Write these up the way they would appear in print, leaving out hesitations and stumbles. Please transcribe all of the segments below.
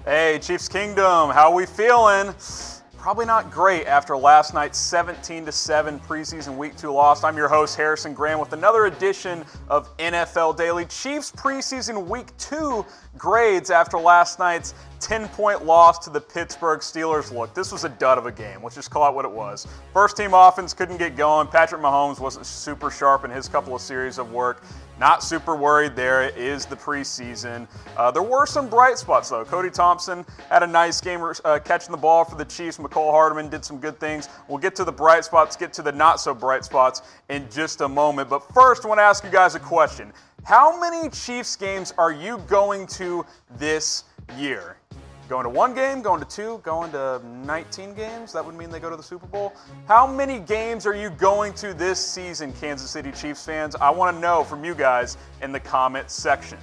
Hey, Chiefs Kingdom, how we feeling? Probably not great after last night's 17-7 preseason Week 2 loss. I'm your host, Harrison Graham, with another edition of NFL Daily. Chiefs preseason Week 2 grades after last night's 10-point loss to the Pittsburgh Steelers. Look, this was a dud of a game. Let's just call it what it was. First-team offense couldn't get going. Patrick Mahomes wasn't super sharp in his couple of series of work. Not super worried there. It is the preseason. There were some bright spots, though. Cody Thompson had a nice game catching the ball for the Chiefs. Mecole Hardman did some good things. We'll get to the bright spots, get to the not-so-bright spots in just a moment. But first, I want to ask you guys a question. How many Chiefs games are you going to this year? Going to one game, going to two, going to 19 games? That would mean they go to the Super Bowl. How many games are you going to this season, Kansas City Chiefs fans? I want to know from you guys in the comment section.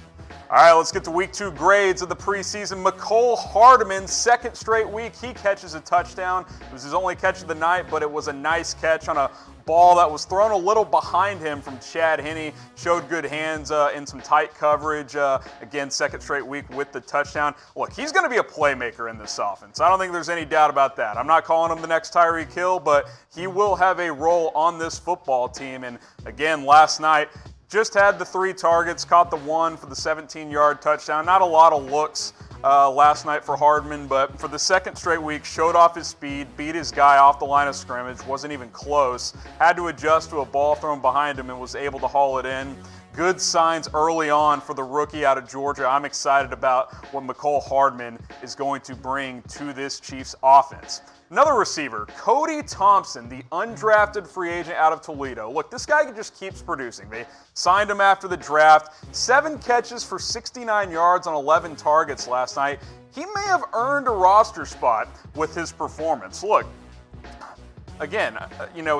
All right, let's get to Week 2 grades of the preseason. Mecole Hardman, second straight week, he catches a touchdown. It was his only catch of the night, but it was a nice catch on a ball that was thrown a little behind him from Chad Henne. Showed good hands in some tight coverage. Again, second straight week with the touchdown. Look, he's going to be a playmaker in this offense. I don't think there's any doubt about that. I'm not calling him the next Tyreek Hill, but he will have a role on this football team. And again, last night, just had the 3 targets, caught the 1 for the 17-yard touchdown. Not a lot of looks last night for Hardman, but for the second straight week, showed off his speed, beat his guy off the line of scrimmage, wasn't even close, had to adjust to a ball thrown behind him and was able to haul it in. Good signs early on for the rookie out of Georgia. I'm excited about what Mecole Hardman is going to bring to this Chiefs offense. Another receiver, Cody Thompson, the undrafted free agent out of Toledo. Look, this guy just keeps producing. They signed him after the draft. 7 catches for 69 yards on 11 targets last night. He may have earned a roster spot with his performance. Look, again,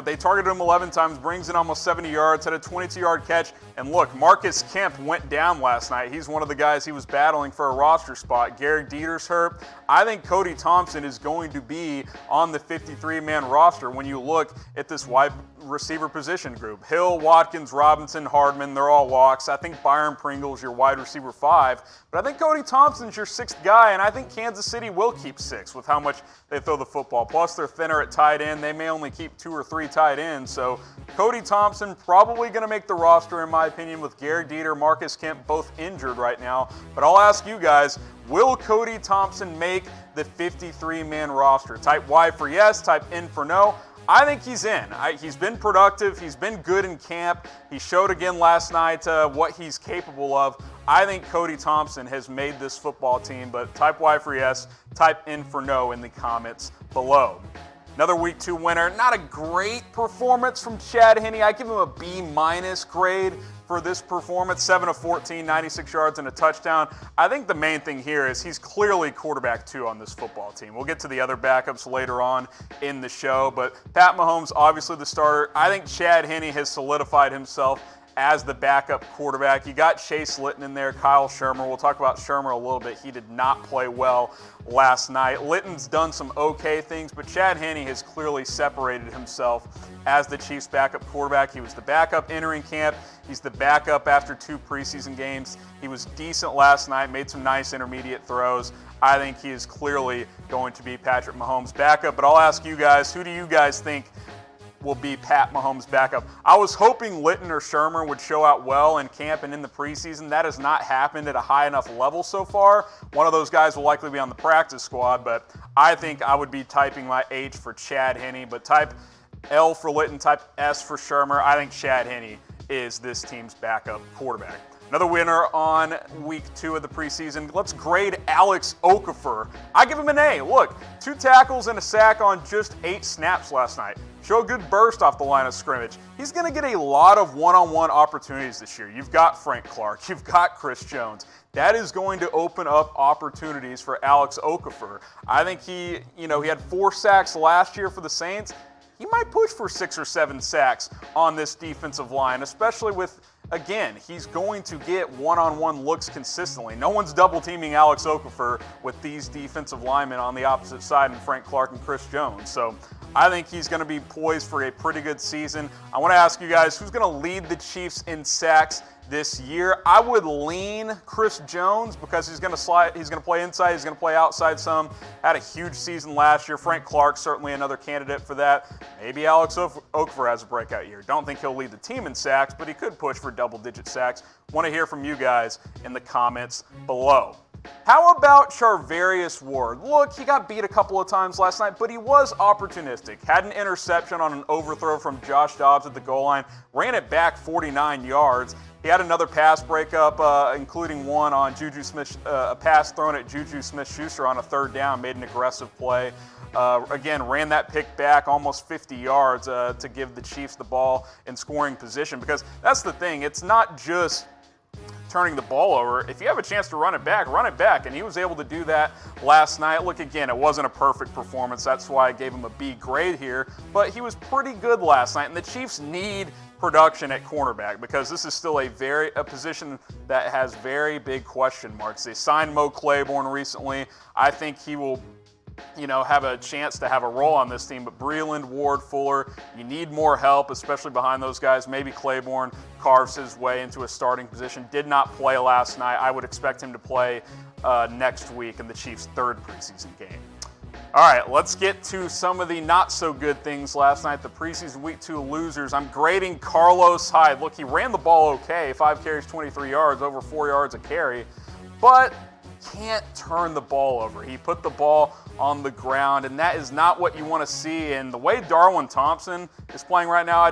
they targeted him 11 times, brings in almost 70 yards, had a 22-yard catch. And look, Marcus Kemp went down last night. He's one of the guys he was battling for a roster spot. Garrett Dieter's hurt. I think Cody Thompson is going to be on the 53-man roster when you look at this wide receiver position group. Hill, Watkins, Robinson, Hardman, they're all locks. I think Byron Pringle's your wide receiver 5. But I think Cody Thompson's your 6th guy, and I think Kansas City will keep 6 with how much they throw the football. Plus, they're thinner at tight end. They may only keep 2 or 3 tight ends. So Cody Thompson probably going to make the roster, in my opinion, with Garrett Dieter, Marcus Kemp both injured right now. But I'll ask you guys, will Cody Thompson make the 53-man roster? Type Y for yes, type N for no. I think he's in. He's been productive. He's been good in camp. He showed again last night what he's capable of. I think Cody Thompson has made this football team, but type Y for yes, type N for no in the comments below. Another Week 2 winner. Not a great performance from Chad Henne. I give him a B- grade for this performance. 7 of 14, 96 yards and a touchdown. I think the main thing here is he's clearly quarterback 2 on this football team. We'll get to the other backups later on in the show, but Pat Mahomes, obviously the starter. I think Chad Henne has solidified himself as the backup quarterback. You got Chase Litton in there, Kyle Shurmur. We'll talk about Shurmur a little bit. He did not play well last night. Litton's done some okay things, but Chad Henne has clearly separated himself as the Chiefs' backup quarterback. He was the backup entering camp. He's the backup after 2 preseason games. He was decent last night, made some nice intermediate throws. I think he is clearly going to be Patrick Mahomes' backup, but I'll ask you guys, who do you guys think will be Pat Mahomes' backup? I was hoping Litton or Shurmur would show out well in camp and in the preseason. That has not happened at a high enough level so far. One of those guys will likely be on the practice squad, but I think I would be typing my H for Chad Henne, but type L for Litton, type S for Shurmur. I think Chad Henne is this team's backup quarterback. Another winner on Week 2 of the preseason. Let's grade Alex Okafor. I give him an A. Look, 2 tackles and a sack on just 8 snaps last night. Show a good burst off the line of scrimmage. He's going to get a lot of one-on-one opportunities this year. You've got Frank Clark. You've got Chris Jones. That is going to open up opportunities for Alex Okafor. I think he had 4 sacks last year for the Saints. He might push for 6 or 7 sacks on this defensive line, especially with again, he's going to get one-on-one looks consistently. No one's double-teaming Alex Okafor with these defensive linemen on the opposite side, and Frank Clark and Chris Jones. So I think he's going to be poised for a pretty good season. I want to ask you guys, who's going to lead the Chiefs in sacks this year? I would lean Chris Jones because he's going to play inside, he's going to play outside some. Had a huge season last year. Frank Clark, certainly another candidate for that. Maybe Alex Okafor has a breakout year. Don't think he'll lead the team in sacks, but he could push for double-digit sacks. Want to hear from you guys in the comments below. How about Charvarius Ward? Look, he got beat a couple of times last night, but he was opportunistic. Had an interception on an overthrow from Josh Dobbs at the goal line, ran it back 49 yards. He had another pass breakup, including one on Juju Smith, a pass thrown at Juju Smith-Schuster on a third down, made an aggressive play. Again, ran that pick back almost 50 yards to give the Chiefs the ball in scoring position, because that's the thing. It's not just turning the ball over. If you have a chance to run it back, and he was able to do that last night. Look, again, it wasn't a perfect performance. That's why I gave him a B grade here, but he was pretty good last night, and the Chiefs need production at cornerback because this is still a position that has very big question marks. They signed Mo Claiborne recently. I think he will have a chance to have a role on this team, but Breeland, Ward, Fuller, you need more help, especially behind those guys. Maybe Claiborne carves his way into a starting position. Did not play last night. I would expect him to play next week in the Chiefs' third preseason game. All right, let's get to some of the not-so-good things last night, the preseason Week 2 losers. I'm grading Carlos Hyde. Look, he ran the ball okay, 5 carries, 23 yards, over 4 yards a carry, but can't turn the ball over. He put the ball on the ground, and that is not what you want to see. And the way Darwin Thompson is playing right now, I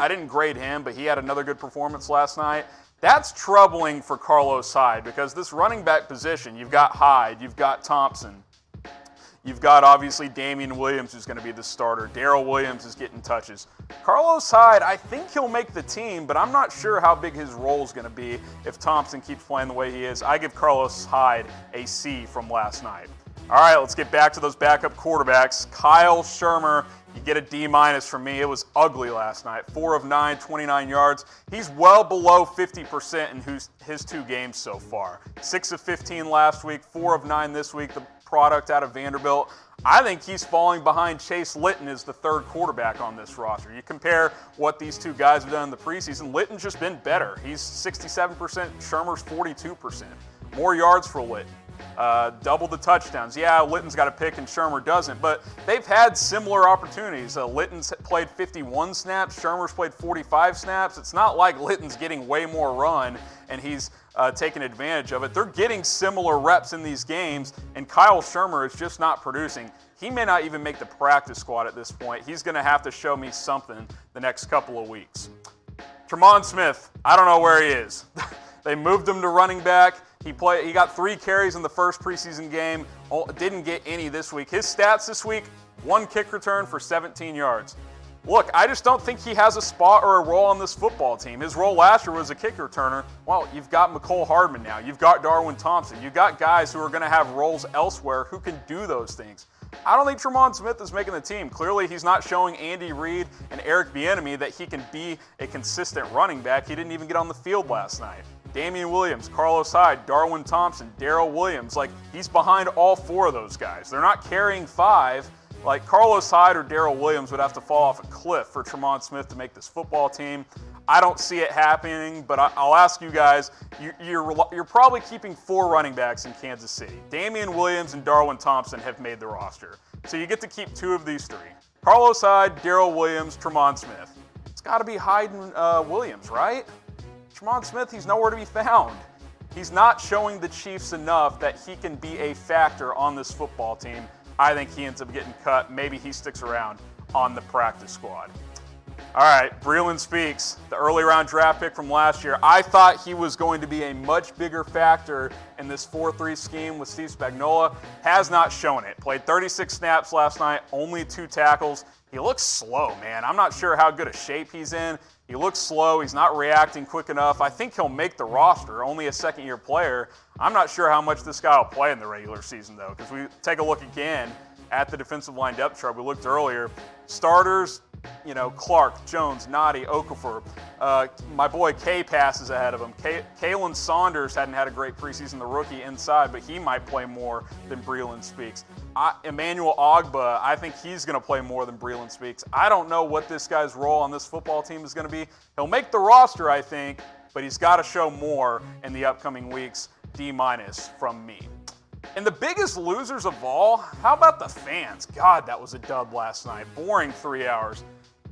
didn't grade him, but he had another good performance last night. That's troubling for Carlos Hyde because this running back position, you've got Hyde, you've got Thompson, you've got obviously Damian Williams who's going to be the starter. Darrell Williams is getting touches. Carlos Hyde, I think he'll make the team, but I'm not sure how big his role is going to be if Thompson keeps playing the way he is. I give Carlos Hyde a C from last night. All right, let's get back to those backup quarterbacks. Kyle Shurmur, you get a D- from me. It was ugly last night. 4 of 9, 29 yards. He's well below 50% in his 2 games so far. 6 of 15 last week, 4 of 9 this week, the product out of Vanderbilt. I think he's falling behind Chase Litton as the third quarterback on this roster. You compare what these two guys have done in the preseason, Litton's just been better. He's 67%, Shurmur's 42%. More yards for Litton. Double the touchdowns. Yeah, Litton's got a pick and Shurmur doesn't, but they've had similar opportunities. Litton's played 51 snaps, Shurmur's played 45 snaps. It's not like Litton's getting way more run and he's taking advantage of it. They're getting similar reps in these games, and Kyle Shurmur is just not producing. He may not even make the practice squad at this point. He's going to have to show me something the next couple of weeks. Tremont Smith, I don't know where he is. They moved him to running back. He got 3 carries in the first preseason game, didn't get any this week. His stats this week, 1 kick return for 17 yards. Look, I just don't think he has a spot or a role on this football team. His role last year was a kick returner. Well, you've got Mecole Hardman now. You've got Darwin Thompson. You've got guys who are going to have roles elsewhere who can do those things. I don't think Tremont Smith is making the team. Clearly, he's not showing Andy Reid and Eric Bieniemy that he can be a consistent running back. He didn't even get on the field last night. Damian Williams, Carlos Hyde, Darwin Thompson, Darrell Williams, he's behind all 4 of those guys. They're not carrying 5. Carlos Hyde or Darrell Williams would have to fall off a cliff for Tremont Smith to make this football team. I don't see it happening, but I'll ask you guys, you're probably keeping 4 running backs in Kansas City. Damian Williams and Darwin Thompson have made the roster. So you get to keep 2 of these 3. Carlos Hyde, Darrell Williams, Tremont Smith. It's got to be Hyde and Williams, right? Tremont Smith, he's nowhere to be found. He's not showing the Chiefs enough that he can be a factor on this football team. I think he ends up getting cut. Maybe he sticks around on the practice squad. All right, Breeland speaks. The early round draft pick from last year. I thought he was going to be a much bigger factor in this 4-3 scheme with Steve Spagnuolo. Has not shown it. Played 36 snaps last night, only 2 tackles. He looks slow, man. I'm not sure how good a shape he's in. He looks slow. He's not reacting quick enough. I think he'll make the roster, only a second-year player. I'm not sure how much this guy will play in the regular season, though, because we take a look again at the defensive line depth chart. We looked earlier. Starters, Clark, Jones, Noddy, Okafor. My boy K passes ahead of him. Kalen Saunders hadn't had a great preseason, the rookie inside, but he might play more than Breland Speaks. Emmanuel Ogba, I think he's going to play more than Breland Speaks. I don't know what this guy's role on this football team is going to be. He'll make the roster, I think, but he's got to show more in the upcoming weeks. D- from me. And the biggest losers of all, how about the fans? God, that was a dud last night. Boring 3 hours.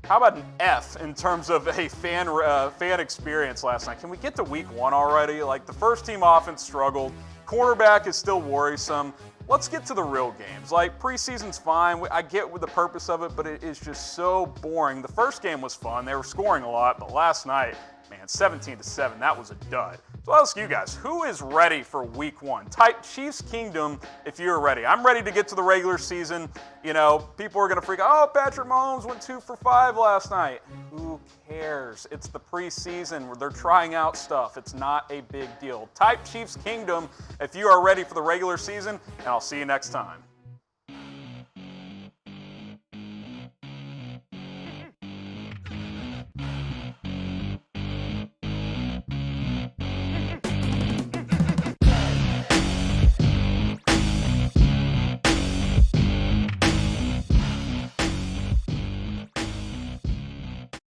How about an F in terms of a fan experience last night? Can we get to week 1 already? Like, the first team offense struggled. Cornerback is still worrisome. Let's get to the real games. Like, preseason's fine. I get the purpose of it, but it is just so boring. The first game was fun. They were scoring a lot, but last night, man, 17-7, that was a dud. So I'll ask you guys, who is ready for week 1? Type Chiefs Kingdom if you're ready. I'm ready to get to the regular season. People are going to freak out. Oh, Patrick Mahomes went 2 for 5 last night. Who cares? It's the preseason where they're trying out stuff. It's not a big deal. Type Chiefs Kingdom if you are ready for the regular season, and I'll see you next time.